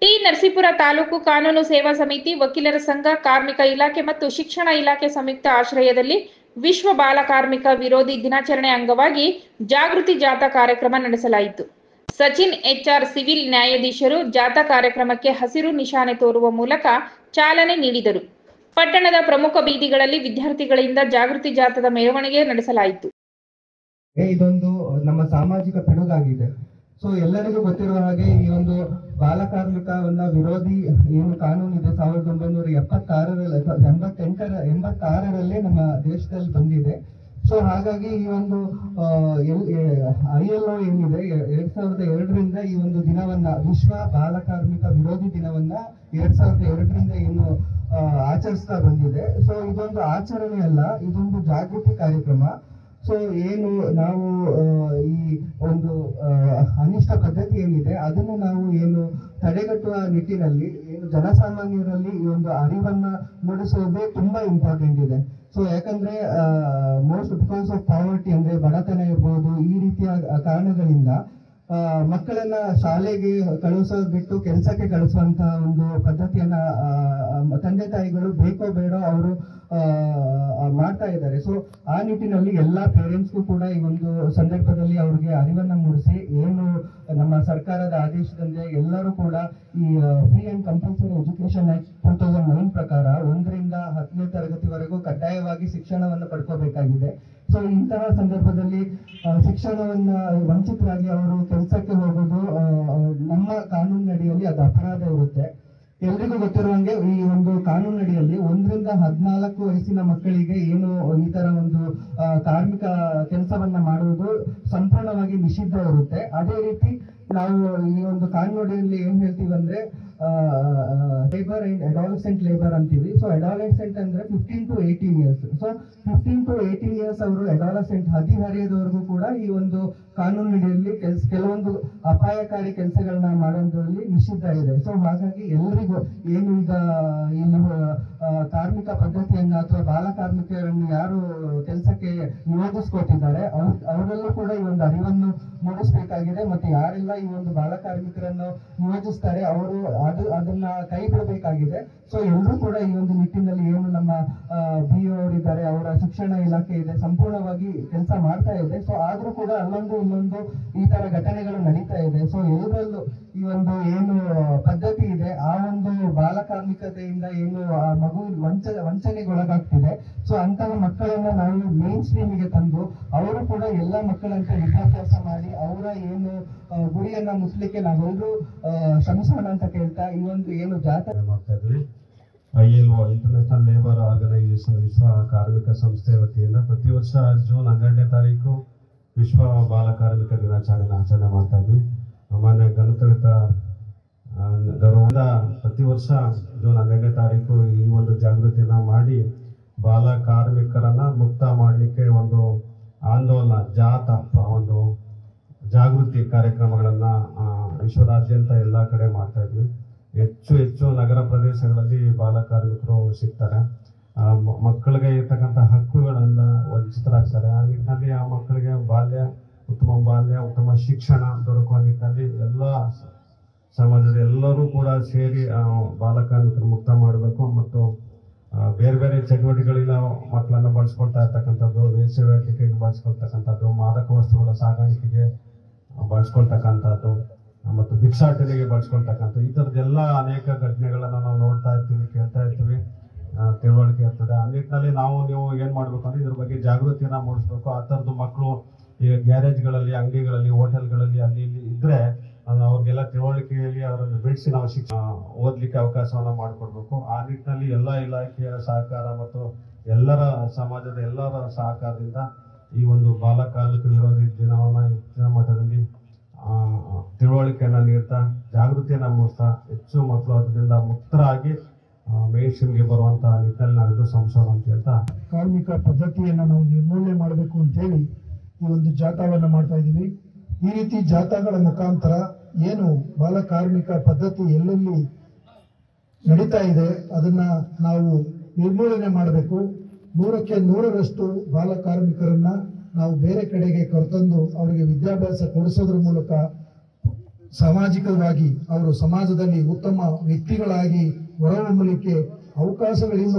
T Narasipura taluk ಕಾನೂನು ಸೇವಾ ಸಮಿತಿ, ವಕೀಲರ ಸಂಘ, ಕಾರ್ಮಿಕ ಇಲಾಖೆ ಮತ್ತು ಶಿಕ್ಷಣ ಇಲಾಖೆ ಸಂಯುಕ್ತ ಆಶ್ರಯದಲ್ಲಿ ವಿಶ್ವ ಬಾಲ ಕಾರ್ಮಿಕ ವಿರೋಧಿ ದಿನಾಚರಣೆ ಅಂಗವಾಗಿ ಜಾಗೃತಿ ಜಾಥಾ ಕಾರ್ಯಕ್ರಮ ನಡೆಸಲಾಯಿತು. ಸಚಿನ್ ಎಚ್ಆರ್ ಸಿವಿಲ್ ನ್ಯಾಯಾಧೀಶರು ಜಾಥಾ ಕಾರ್ಯಕ್ರಮಕ್ಕೆ ಹಸಿರು ನಿಶಾನೆ ತೋರುವ ಮೂಲಕ ಚಾಲನೆ ನೀಡಿದರು. ಪಟ್ಟಣದ ಪ್ರಮುಖ ಬೀದಿಗಳಲ್ಲಿ ವಿದ್ಯಾರ್ಥಿಗಳಿಂದ ಜಾಗೃತಿ ಜಾಥಾದ ಮೆರವಣಿಗೆ ನಡೆಸಲಾಯಿತು. ಇದೊಂದು ನಮ್ಮ ಸಾಮಾಜಿಕ ಪಿಡುಗಾಗಿದೆ. ಸೊ ಎಲ್ಲರಿಗೂ ಗೊತ್ತಿರುವ ಹಾಗೆ ಈ ಒಂದು ಬಾಲ ಕಾರ್ಮಿಕವನ್ನ ವಿರೋಧಿ ಏನು ಕಾನೂನು ಇದೆ 1986ರಲ್ಲಿ ನಮ್ಮ ದೇಶದಲ್ಲಿ ಬಂದಿದೆ. ಸೊ ಹಾಗಾಗಿ ಈ ಒಂದು ILO ಏನಿದೆ 2002ರಿಂದ ಈ ಒಂದು ದಿನವನ್ನ ವಿಶ್ವ ಬಾಲ ಕಾರ್ಮಿಕ ವಿರೋಧಿ ದಿನವನ್ನ 2002ರಿಂದ ಏನು ಆಚರಿಸ್ತಾ ಬಂದಿದೆ. ಸೊ ಇದೊಂದು ಆಚರಣೆ ಅಲ್ಲ, ಇದೊಂದು ಜಾಗೃತಿ ಕಾರ್ಯಕ್ರಮ. ಸೊ ಏನು ನಾವು ಈ ಒಂದು ಅನಿಷ್ಟ ಪದ್ಧತಿ ಏನಿದೆ ಅದನ್ನು ನಾವು ಏನು ತಡೆಗಟ್ಟುವ ನಿಟ್ಟಿನಲ್ಲಿ ಏನು ಜನಸಾಮಾನ್ಯರಲ್ಲಿ ಈ ಒಂದು ಅರಿವನ್ನ ಮೂಡಿಸುವುದೇ ತುಂಬಾ ಇಂಪಾರ್ಟೆಂಟ್ ಇದೆ. ಸೊ ಯಾಕಂದ್ರೆ ಮೋಸ್ಟ್ ಬಿಕಾಸ್ ಆಫ್ ಪಾವರ್ಟಿ ಅಂದ್ರೆ ಬಡತನ ಇರ್ಬೋದು, ಈ ರೀತಿಯ ಕಾರಣಗಳಿಂದ ಮಕ್ಕಳನ್ನ ಶಾಲೆಗೆ ಕಳುಹಿಸೋದು ಬಿಟ್ಟು ಕೆಲಸಕ್ಕೆ ಕಳಿಸುವಂತಹ ಒಂದು ಪದ್ಧತಿಯನ್ನ ತಂದೆ ತಾಯಿಗಳು ಬೇಕೋ ಬೇಡೋ ಅವರು ಮಾಡ್ತಾ ಇದ್ದಾರೆ. ಸೊ ಆ ನಿಟ್ಟಿನಲ್ಲಿ ಎಲ್ಲಾ ಪೇರೆಂಟ್ಸ್ಗೂ ಕೂಡ ಈ ಒಂದು ಸಂದರ್ಭದಲ್ಲಿ ಅವ್ರಿಗೆ ಅರಿವನ್ನ ಮೂಡಿಸಿ ಏನು ನಮ್ಮ ಸರ್ಕಾರದ ಆದೇಶದಂತೆ ಎಲ್ಲರೂ ಕೂಡ ಈ free and compulsory education act 2009 ಪ್ರಕಾರ 1ರಿಂದ 10ನೇ ತರಗತಿವರೆಗೂ ಕಡ್ಡಾಯವಾಗಿ ಶಿಕ್ಷಣವನ್ನು ಪಡ್ಕೋಬೇಕಾಗಿದೆ. ಸೊ ಇಂತಹ ಸಂದರ್ಭದಲ್ಲಿ ಶಿಕ್ಷಣವನ್ನ ವಂಚಿತರಾಗಿ ಅವರು ಕೆಲಸಕ್ಕೆ ಹೋಗೋದು ನಮ್ಮ ಕಾನೂನಿನಡಿಯಲ್ಲಿ ಅದು ಅಪರಾಧ ಇರುತ್ತೆ. ಎಲ್ರಿಗೂ ಗೊತ್ತಿರುವಂಗೆ ಈ ಒಂದು ಕಾನೂನಿನಡಿಯಲ್ಲಿ 1ರಿಂದ 14 ವಯಸ್ಸಿನ ಮಕ್ಕಳಿಗೆ ಏನು ಈ ತರ ಒಂದು ಕಾರ್ಮಿಕ ಕೆಲಸವನ್ನ ಮಾಡುವುದು ಸಂಪೂರ್ಣವಾಗಿ ನಿಷಿದ್ಧ ಇರುತ್ತೆ. ಅದೇ ರೀತಿ ನಾವು ಈ ಒಂದು ಕಾನೂನಿನಲ್ಲಿ ಏನ್ ಹೇಳ್ತೀವಿ ಅಂದ್ರೆ ಲೇಬರ್ ಅಂಡ್ ಅಡಾಲಸೆಂಟ್ ಲೇಬರ್ ಅಂತೀವಿ. ಸೊ ಅಡಾಲಸೆಂಟ್ ಅಂದ್ರೆ 15 to 18 years. So 15 to 18 years ಅವರು ಅಡಾಲಸೆಂಟ್ ಹದಿಹರೆಯದವರೆಗೂ ಕೂಡ ಈ ಒಂದು ಕಾನೂನಿನಲ್ಲಿ ಕೆಲವೊಂದು ಅಪಾಯಕಾರಿ ಕೆಲಸಗಳನ್ನ ಮಾಡೋದ್ರಲ್ಲಿ ನಿಷಿದ್ಧ ಇದೆ. ಸೊ ಹಾಗಾಗಿ ಎಲ್ಲರಿಗೂ ಏನು ಈಗ ಇಲ್ಲಿ ಕಾರ್ಮಿಕ ಪದ್ಧತಿಯನ್ನ ಅಥವಾ ಬಾಲ ಕಾರ್ಮಿಕರನ್ನು ಯಾರು ಕೆಲಸಕ್ಕೆ ನಿಯೋಜಿಸ್ಕೊತಿದ್ದಾರೆ ಅವರೆಲ್ಲೂ ಕೂಡ ಈ ಒಂದು ಅರಿವನ್ನು ಮೂಡಿಸಬೇಕಾಗಿದೆ. ಮತ್ತೆ ಯಾರೆಲ್ಲ ಈ ಒಂದು ಬಾಲ ಕಾರ್ಮಿಕರನ್ನು ನಿಯೋಜಿಸ್ತಾರೆ ಅವರು ಅದನ್ನ ಕೈ ಬಿಡಬೇಕಾಗಿದೆ. ಸೊ ಎಲ್ಲರೂ ಕೂಡ ಈ ಒಂದು ನಿಟ್ಟಿನಲ್ಲಿ ಏನು ನಮ್ಮ BO ಅವರಿದ್ದಾರೆ, ಅವರ ಶಿಕ್ಷಣ ಇಲಾಖೆ ಇದೆ, ಸಂಪೂರ್ಣವಾಗಿ ಕೆಲಸ ಮಾಡ್ತಾ ಇದೆ. ಸೊ ಆದ್ರೂ ಕೂಡ ಅಲ್ಲೊಂದು ಇಲ್ಲೊಂದು ಈ ತರ ಘಟನೆಗಳು ನಡೀತಾ ಇದೆ. ಸೊ ಎಲ್ಲರಲ್ಲೂ ಈ ಒಂದು ಏನು ಪದ್ಧತಿ ಇದೆ ಆ ಒಂದು ಬಾಲ ಕಾರ್ಮಿಕತೆಯಿಂದ ಏನು ಆ ಮಗು ವಂಚನೆಗೊಳಗಾಗ್ತಿದೆ. ಸೊ ಅಂತಹ ಮಕ್ಕಳನ್ನ ನಾವು ಮೇನ್ ಸ್ಟ್ರೀಮಿಗೆ ತಂದು ಅವರು ಕೂಡ ಎಲ್ಲ ಮಕ್ಕಳಂತೆ ವಿದ್ಯಾಭ್ಯಾಸ ಮಾಡಿ ಅವರ ಏನು ಗುರಿಯನ್ನ ಮುಟ್ಲಿಕ್ಕೆ ನಾವೆಲ್ಲರೂ ಶ್ರಮಿಸೋಣ ಅಂತ ಕೇಳ್ತಾ ಈ ಒಂದು ಏನು ಜಾಥಾ ಮಾಡ್ತಾ ಇದ್ವಿ. ILO ಇಂಟರ್ನ್ಯಾಷನಲ್ ಲೇಬರ್ ಆರ್ಗನೈಸೇಷನ್ ವಿಶ್ವ ಕಾರ್ಮಿಕ ಸಂಸ್ಥೆ ವತಿಯಿಂದ ಪ್ರತಿ ವರ್ಷ ಜೂನ್ 12ನೇ ತಾರೀಕು ವಿಶ್ವ ಬಾಲ ಕಾರ್ಮಿಕ ದಿನಾಚರಣೆಯನ್ನು ಆಚರಣೆ ಮಾಡ್ತಾ ಇದ್ವಿ. ಮಾನ್ಯ ಗಣತಂತ್ರ ಗೌರವದಿಂದ ಪ್ರತಿ ವರ್ಷ ಜೂನ್ 12ನೇ ತಾರೀಕು ಈ ಒಂದು ಜಾಗೃತಿನ ಮಾಡಿ ಬಾಲ ಕಾರ್ಮಿಕರನ್ನ ಮುಕ್ತ ಮಾಡಲಿಕ್ಕೆ ಒಂದು ಆಂದೋಲನ ಜಾಥಾ ಒಂದು ಜಾಗೃತಿ ಕಾರ್ಯಕ್ರಮಗಳನ್ನ ವಿಶ್ವದಾದ್ಯಂತ ಎಲ್ಲ ಕಡೆ ಮಾಡ್ತಾ ಇದ್ವಿ. ಹೆಚ್ಚು ನಗರ ಪ್ರದೇಶಗಳಲ್ಲಿ ಬಾಲ ಕಾರ್ಮಿಕರು ಸಿಗ್ತಾರೆ. ಮಕ್ಕಳಿಗೆ ಇರ್ತಕ್ಕಂಥ ಹಕ್ಕುಗಳನ್ನ ವಂಚಿತರಾಗ್ತಾರೆ. ಆ ನಿಟ್ಟಿನಲ್ಲಿ ಆ ಮಕ್ಕಳಿಗೆ ಉತ್ತಮ ಶಿಕ್ಷಣ ದೊರಕುವ ನಿಟ್ಟಿನಲ್ಲಿ ಎಲ್ಲ ಸಮಾಜದ ಎಲ್ಲರೂ ಕೂಡ ಸೇರಿ ಬಾಲ ಕಾರ್ಮಿಕರು ಮುಕ್ತ ಮಾಡಬೇಕು ಮತ್ತು ಬೇರೆ ಬೇರೆ ಚಟುವಟಿಕೆಗಳಿಂದ ಮಕ್ಕಳನ್ನ ಬಳಸ್ಕೊಳ್ತಾ ಇರ್ತಕ್ಕಂಥದ್ದು, ವೇಶ್ಯಾವೃತ್ತಿಗೆ ಬಳಸ್ಕೊಳ್ತಕ್ಕಂಥದ್ದು, ಮಾದಕ ವಸ್ತುಗಳ ಸಾಗಾಣಿಕೆಗೆ ಬಳಸ್ಕೊಳ್ತಕ್ಕಂಥದ್ದು ಮತ್ತು ಭಿಕ್ಷಾಟನೆಗೆ ಬಳಸ್ಕೊಳ್ತಕ್ಕಂಥ ಈ ಥರದ್ದೆಲ್ಲ ಅನೇಕ ಘಟನೆಗಳನ್ನ ನಾವು ನೋಡ್ತಾ ಇರ್ತೀವಿ, ಕೇಳ್ತಾ ಇರ್ತೀವಿ, ತಿಳುವಳಿಕೆ ಇರ್ತದೆ. ಆ ನಿಟ್ಟಿನಲ್ಲಿ ನೀವು ಏನ್ ಮಾಡ್ಬೇಕು ಅಂದ್ರೆ ಇದ್ರ ಬಗ್ಗೆ ಜಾಗೃತಿಯನ್ನ ಮೂಡಿಸ್ಬೇಕು. ಆ ಥರದ್ದು ಮಕ್ಕಳು ಈಗ ಗ್ಯಾರೇಜ್ಗಳಲ್ಲಿ, ಅಂಗಡಿಗಳಲ್ಲಿ, ಹೋಟೆಲ್ಗಳಲ್ಲಿ ಅಲ್ಲಿ ಇಲ್ಲಿ ಇದ್ರೆ ಅವ್ರಿಗೆಲ್ಲ ತಿಳುವಳಿಕೆಯಲ್ಲಿ ಅವರನ್ನು ಬಿಡಿಸಿ ನಾವು ಓದ್ಲಿಕ್ಕೆ ಅವಕಾಶವನ್ನ ಮಾಡಿಕೊಡ್ಬೇಕು. ಆ ನಿಟ್ಟಿನಲ್ಲಿ ಎಲ್ಲ ಇಲಾಖೆಯ ಸಹಕಾರ ಮತ್ತು ಎಲ್ಲರ ಸಮಾಜದ ಎಲ್ಲರ ಸಹಕಾರದಿಂದ ಈ ಒಂದು ಬಾಲ ಕಾರ್ಮಿಕ ವಿರೋಧಿ ದಿನವನ್ನ ಹೆಚ್ಚಿನ ಮಟ್ಟದಲ್ಲಿ ತಿಳುವಳಿಕೆಯನ್ನ ನೀಡ್ತಾ ಜಾಗೃತಿಯನ್ನ ಮೂಡಿಸ್ತಾ ಹೆಚ್ಚು ಮಕ್ಕಳು ಅದರಿಂದ ಮುಕ್ತರಾಗಿ ಮೇನ್ ಸ್ಟ್ರೀಮ್ಗೆ ಬರುವಂತಹ ನಿಟ್ಟಿನಲ್ಲಿ ನಾವೆಲ್ಲರೂ ಶ್ರಮಿಸೋಣ ಅಂತ ಹೇಳ್ತಾ ಕಾರ್ಮಿಕ ಪದ್ಧತಿಯನ್ನ ನಾವು ನಿರ್ಮೂಲನೆ ಮಾಡಬೇಕು ಅಂತ ಹೇಳಿ ಈ ಒಂದು ಜಾಥಾವನ್ನ ಮಾಡ್ತಾ ಇದ್ದೀವಿ. ಈ ರೀತಿ ಜಾಥಾಗಳ ಮುಖಾಂತರ ಏನು ಬಾಲ ಕಾರ್ಮಿಕ ಪದ್ಧತಿ ಎಲ್ಲೆಲ್ಲಿ ನಡೀತಾ ಇದೆ ಅದನ್ನ ನಾವು ನಿರ್ಮೂಲನೆ ಮಾಡಬೇಕು. 100ಕ್ಕೆ 100ರಷ್ಟು ಬಾಲ ಕಾರ್ಮಿಕರನ್ನ ನಾವು ಬೇರೆ ಕಡೆಗೆ ಕರೆತಂದು ಅವರಿಗೆ ವಿದ್ಯಾಭ್ಯಾಸ ಕೊಡಿಸೋದ್ರ ಮೂಲಕ ಸಾಮಾಜಿಕವಾಗಿ ಅವರು ಸಮಾಜದಲ್ಲಿ ಉತ್ತಮ ವ್ಯಕ್ತಿಗಳಾಗಿ ಹೊರಹೊಮ್ಮಲಿಕ್ಕೆ ಅವಕಾಶಗಳಿಂದ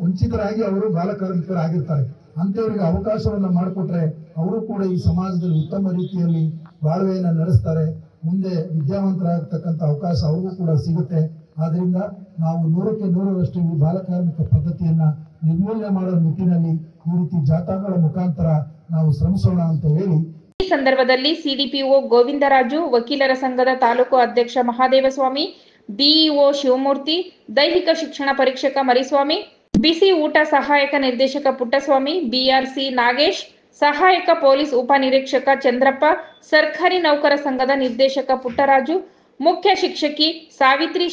ವಂಚಿತರಾಗಿ ಅವರು ಬಾಲಕಾರ್ಮಿಕರಾಗಿರ್ತಾರೆ. ಅಂತವರಿಗೆ ಅವಕಾಶವನ್ನ ಮಾಡಿಕೊಟ್ರೆ ಅವರು ಕೂಡ ಈ ಸಮಾಜದಲ್ಲಿ ಉತ್ತಮ ರೀತಿಯಲ್ಲಿ ಬಾಳ್ವೆಯನ್ನ ನಡೆಸ್ತಾರೆ. ಮುಂದೆ ವಿದ್ಯಾವಂತರಾಗತಕ್ಕಂಥ ಅವಕಾಶ ಅವ್ರಿಗೂ ಕೂಡ ಸಿಗುತ್ತೆ. ಆದ್ರಿಂದ ನಾವು 100ಕ್ಕೆ 100ರಷ್ಟು ಈ ಬಾಲಕಾರ್ಮಿಕ ಪದ್ಧತಿಯನ್ನ ನಿರ್ಮೂಲನೆ ಮಾಡುವ ನಿಟ್ಟಿನಲ್ಲಿ ಈ ರೀತಿ ಜಾಥಾಗಳ ಮುಖಾಂತರ ನಾವು ಶ್ರಮಿಸೋಣ ಅಂತ ಹೇಳಿ ಈ ಸಂದರ್ಭದಲ್ಲಿ ಸಿಡಿಪಿಒ ಗೋವಿಂದರಾಜು, ವಕೀಲರ ಸಂಘದ ತಾಲೂಕು ಅಧ್ಯಕ್ಷ ಮಹಾದೇವಸ್ವಾಮಿ, ಬಿಇಒ ಶಿವಮೂರ್ತಿ, ದೈಹಿಕ ಶಿಕ್ಷಣ ಪರೀಕ್ಷಕ ಮರಿಸ್ವಾಮಿ, ಬಿಸಿ ಊಟ ಸಹಾಯಕ ನಿರ್ದೇಶಕ ಪುಟ್ಟಸ್ವಾಮಿ, ಬಿಆರ್ಸಿ ನಾಗೇಶ್, ಸಹಾಯಕ ಪೊಲೀಸ್ ಉಪನಿರೀಕ್ಷಕ ಚಂದ್ರಪ್ಪ, ಸರ್ಕಾರಿ ನೌಕರ ಸಂಘದ ನಿರ್ದೇಶಕ ಪುಟ್ಟರಾಜು, ಮುಖ್ಯ ಶಿಕ್ಷಕಿ ಸಾವಿತ್ರಿ,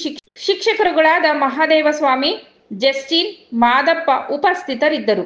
ಶಿಕ್ಷಕರುಗಳಾದ ಮಹಾದೇವಸ್ವಾಮಿ, ಜಸ್ಟಿನ್, ಮಾದಪ್ಪ ಉಪಸ್ಥಿತರಿದ್ದರು.